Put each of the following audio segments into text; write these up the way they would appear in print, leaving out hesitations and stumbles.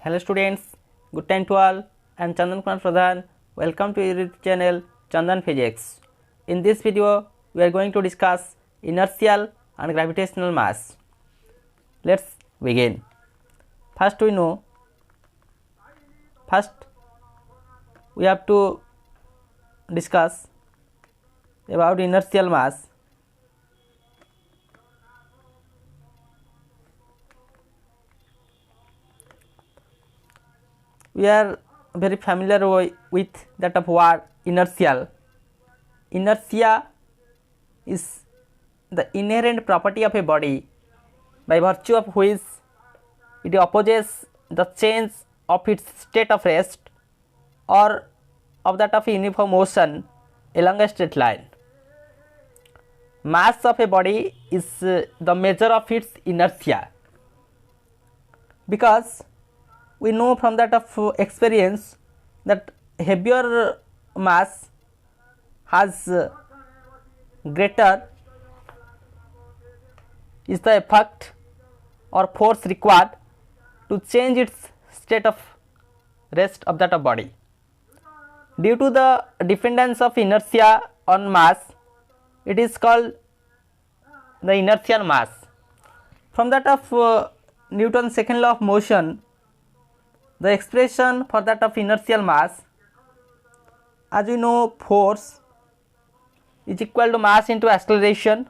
Hello students, good time to all. I am Chandan Kumar Pradhan. Welcome to your channel Chandan Physics. In this video, we are going to discuss inertial and gravitational mass. Let's begin. First we have to discuss about inertial mass. We are very familiar with that of word inertial. Inertia is the inherent property of a body by virtue of which it opposes the change of its state of rest or of that of uniform motion along a straight line. Mass of a body is the measure of its inertia, because we know from that of experience that heavier mass has greater is the effect or force required to change its state of rest of that of body. Due to the dependence of inertia on mass, it is called the inertial mass. From that of Newton's second law of motion, the expression for that of inertial mass, as we know, force is equal to mass into acceleration.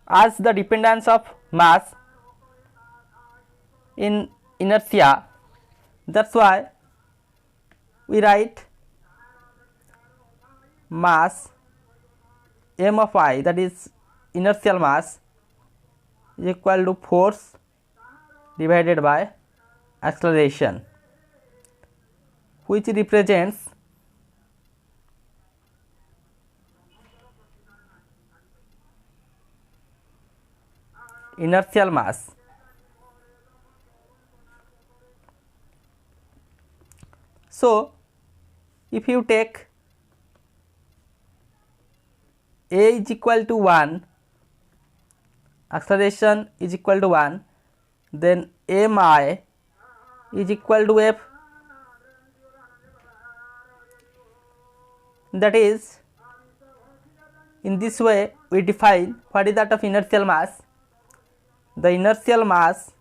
As the dependence of mass in inertia, that's why we write mass m of I, that is inertial mass, is equal to force divided by acceleration, which represents inertial mass. So, if you take A is equal to 1, acceleration is equal to 1, then mi is equal to f, that is, in this way we define what is that of inertial mass. The inertial mass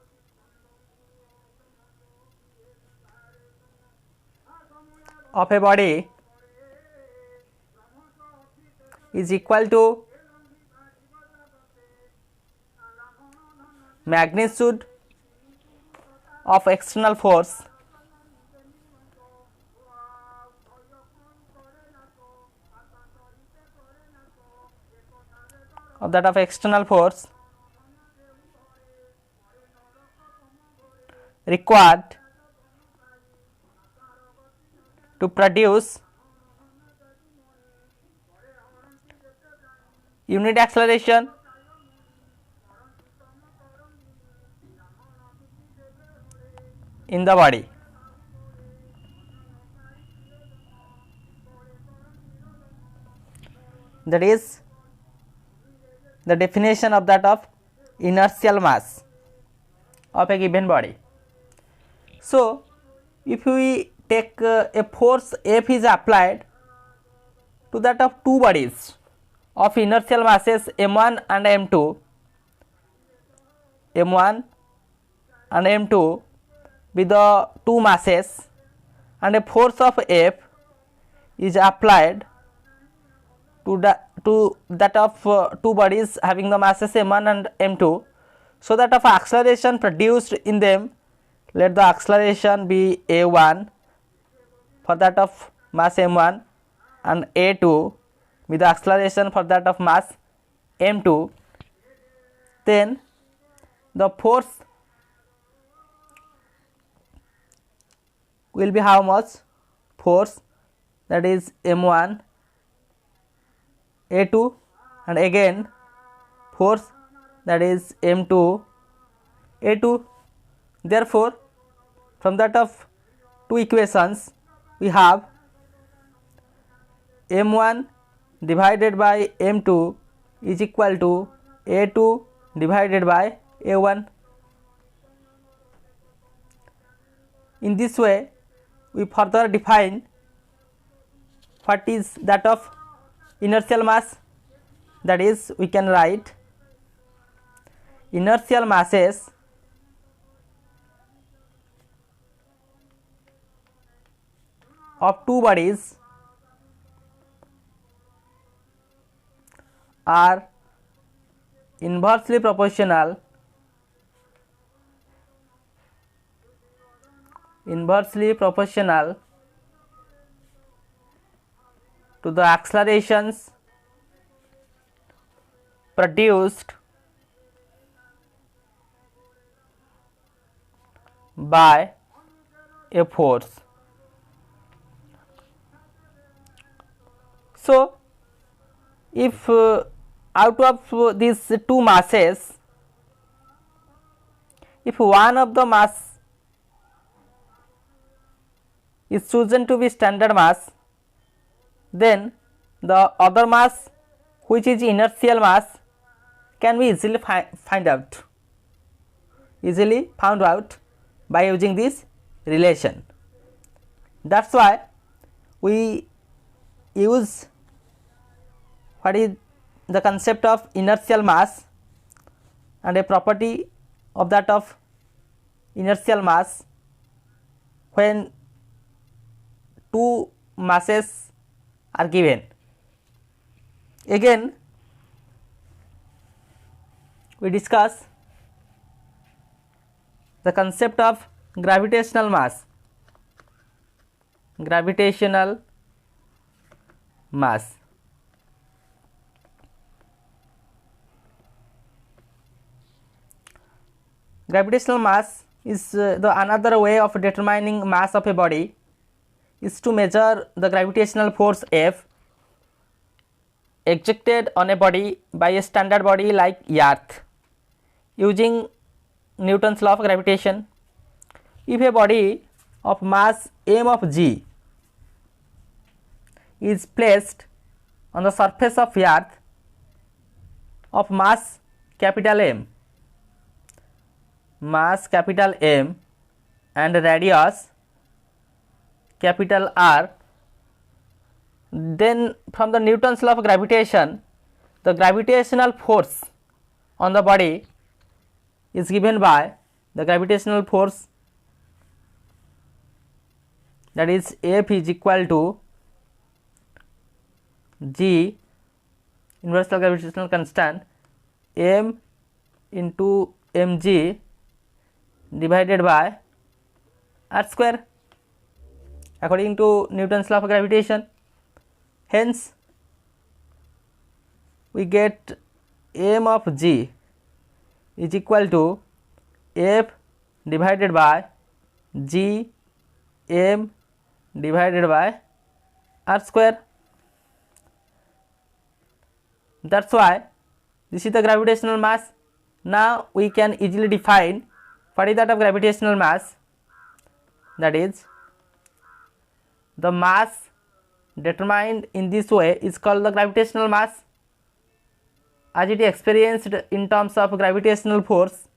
of a body is equal to magnitude of external force required to produce unit acceleration in the body. That is the definition of that of inertial mass of a given body. So, if we take a force F is applied to that of two bodies of inertial masses m1 and m2, with the two masses, and a force of F is applied to that of two bodies having the masses m1 and m2, so that of acceleration produced in them, let the acceleration be a1 for that of mass m1 and a2 with the acceleration for that of mass m2, then the force will be how much? Force, that is m1 a2, and again force, that is m2 a2. Therefore, from that of two equations we have m1 divided by m2 is equal to a2 divided by a1. In this way, we further define what is that of inertial mass. That is, we can write inertial masses of two bodies are inversely proportional to the accelerations produced by a force. So, if out of these two masses, if one of the mass is chosen to be standard mass, then the other mass, which is inertial mass, can be easily found out by using this relation. That is why we use what is the concept of inertial mass, and a property of that of inertial mass when two masses are given. Again, we discuss the concept of gravitational mass. Gravitational mass. Gravitational mass is the another way of determining mass of a body is to measure the gravitational force F exerted on a body by a standard body like Earth using Newton's law of gravitation. If a body of mass m of g is placed on the surface of Earth of mass capital M and radius capital R, then from the Newton's law of gravitation, the gravitational force on the body is given by the gravitational force, that is F is equal to G, universal gravitational constant, m into mg divided by r square according to Newton's law of gravitation. Hence, we get m of g is equal to F divided by G m divided by r square. That is why this is the gravitational mass. Now, we can easily define what is that of gravitational mass, that is, the mass determined in this way is called the gravitational mass, as it is experienced in terms of gravitational force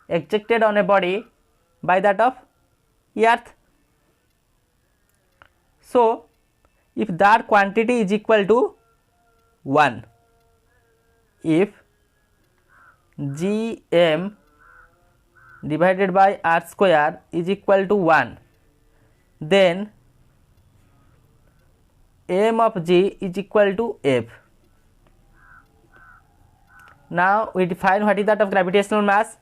exerted on a body by that of Earth. So, if that quantity is equal to 1, if Gm divided by r square is equal to 1, then m of g is equal to F. Now, we define what is that of gravitational mass.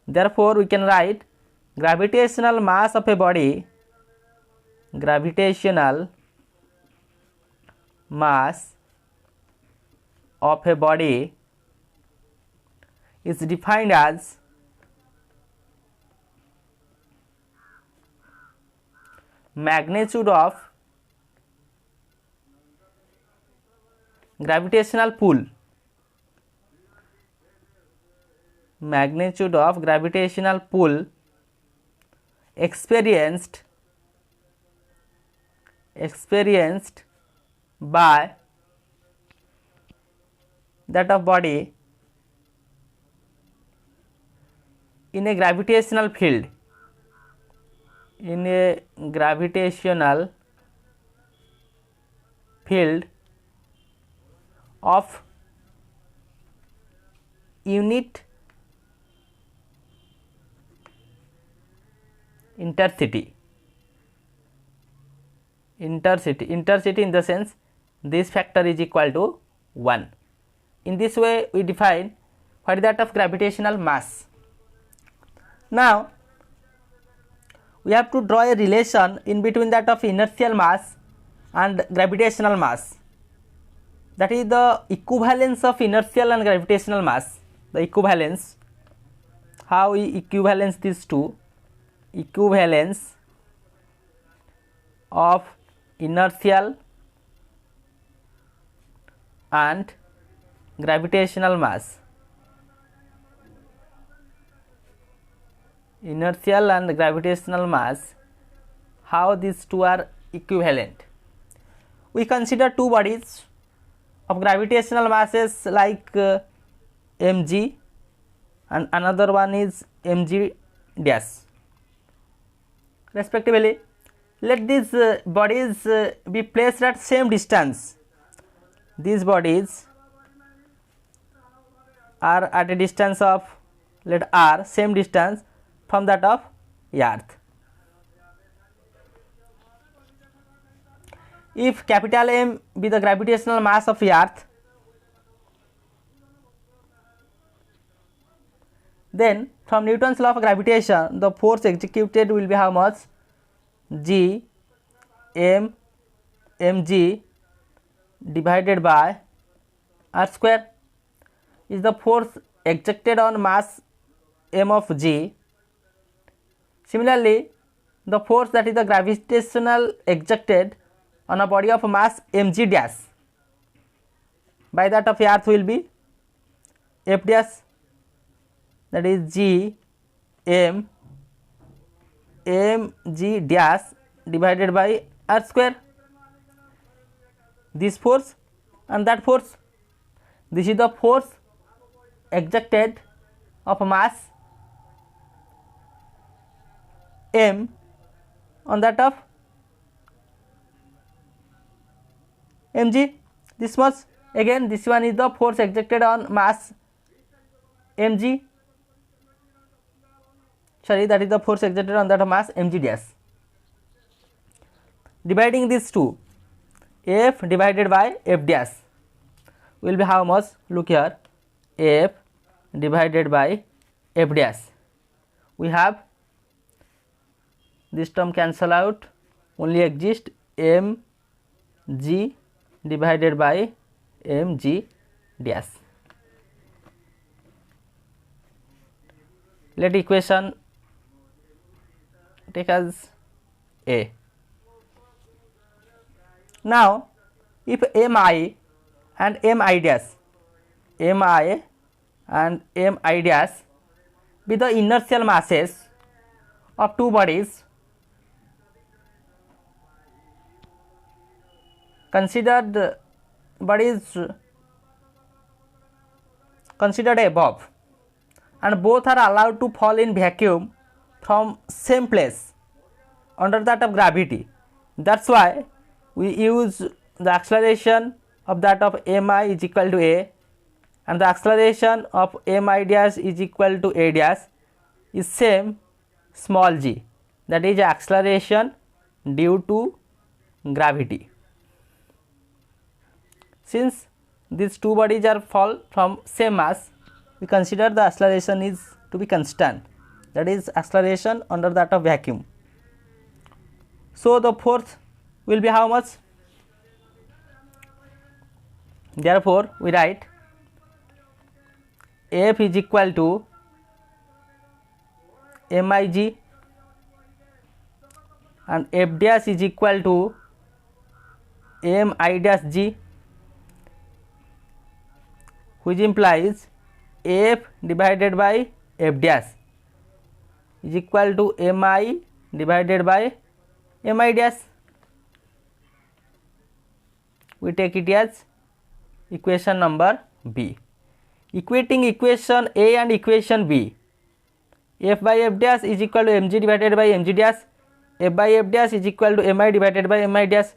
Therefore, we can write gravitational mass of a body, gravitational mass of a body is defined as magnitude of gravitational pull, magnitude of gravitational pull experienced by that of body in a gravitational field, in a gravitational field of unit intercity in the sense this factor is equal to 1. In this way we define what is that of gravitational mass. Now we have to draw a relation in between that of inertial mass and gravitational mass, that is the equivalence of inertial and gravitational mass. The equivalence, how we equivalence these two, equivalence of inertial and gravitational mass, inertial and gravitational mass, how these two are equivalent. We consider two bodies of gravitational masses like mg and another one is mg dash respectively. Let these bodies be placed at same distance. These bodies are at a distance of, let r, same distance from that of earth. If capital M be the gravitational mass of earth, then from Newton's law of gravitation the force executed will be how much? G m mg divided by r square is the force exerted on mass m of g. Similarly, the force that is the gravitational exerted on a body of mass mg dash by that of earth will be f dash, that is g m mg dash divided by r square. This force and that force, this is the force exerted of mass m on that of mg. This much, again this one is the force exerted on mass mg, sorry, that is the force exerted on that of mass mg dash. Dividing these two, f divided by f dash will be how much? Look here, f divided by f dash. We have this term cancel out, only exist mg divided by mg dash. Let equation take as A. Now if mi and mi dash, mi and mi dash be the inertial masses of two bodies considered above, and both are allowed to fall in vacuum from same place under that of gravity. That is why we use the acceleration of that of mi is equal to a, and the acceleration of mi dash is equal to a dash is same small g, that is acceleration due to gravity. Since these two bodies are fall from same mass, we consider the acceleration is to be constant, that is acceleration under that of vacuum. So the force will be how much? Therefore we write F is equal to mig and F dash is equal to mi dash g, which implies F divided by F dash is equal to mi divided by mi dash. We take it as equation number B. Equating equation A and equation B, F by F dash is equal to mg divided by mg dash. F by F dash is equal to mi divided by mi dash.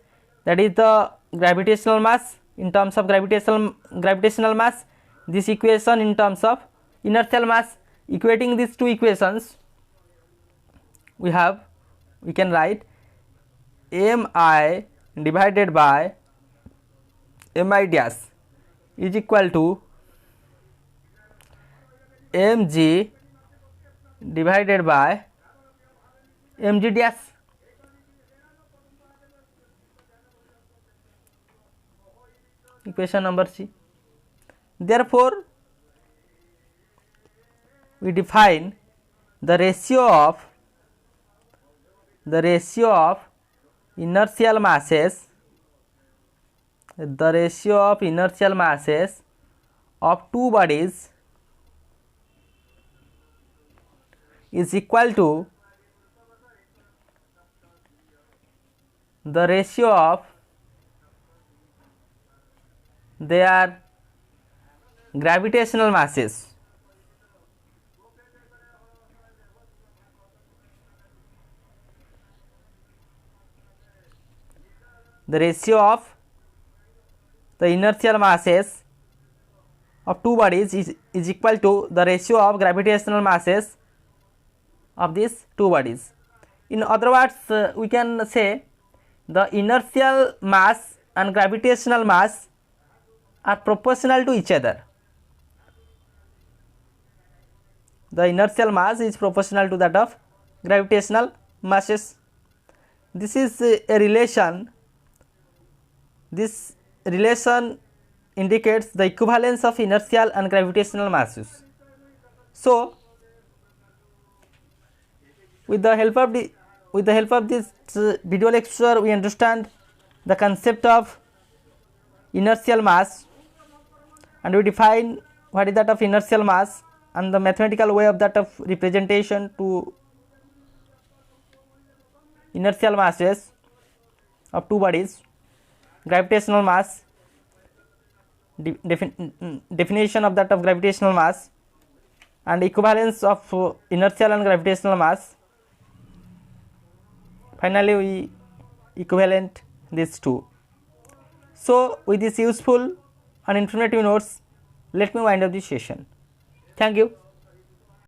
That is the gravitational mass in terms of gravitational mass. This equation in terms of inertial mass. Equating these two equations, we can write mi divided by mi dash is equal to mg divided by mg dash. Equation number C. Therefore, we define the ratio of inertial masses, of two bodies is equal to the ratio of their gravitational masses. The ratio of the inertial masses of two bodies is equal to the ratio of gravitational masses of these two bodies. In other words, we can say the inertial mass and gravitational mass are proportional to each other. The inertial mass is proportional to that of gravitational masses. This is a relation. This relation indicates the equivalence of inertial and gravitational masses. So, with the help of this video lecture, we understand the concept of inertial mass, and we define what is that of inertial mass and the mathematical way of that of representation to inertial masses of two bodies, gravitational mass, definition of that of gravitational mass, and equivalence of inertial and gravitational mass. Finally, we equivalent these two. So, with this useful and informative notes, let me wind up this session. Thank you.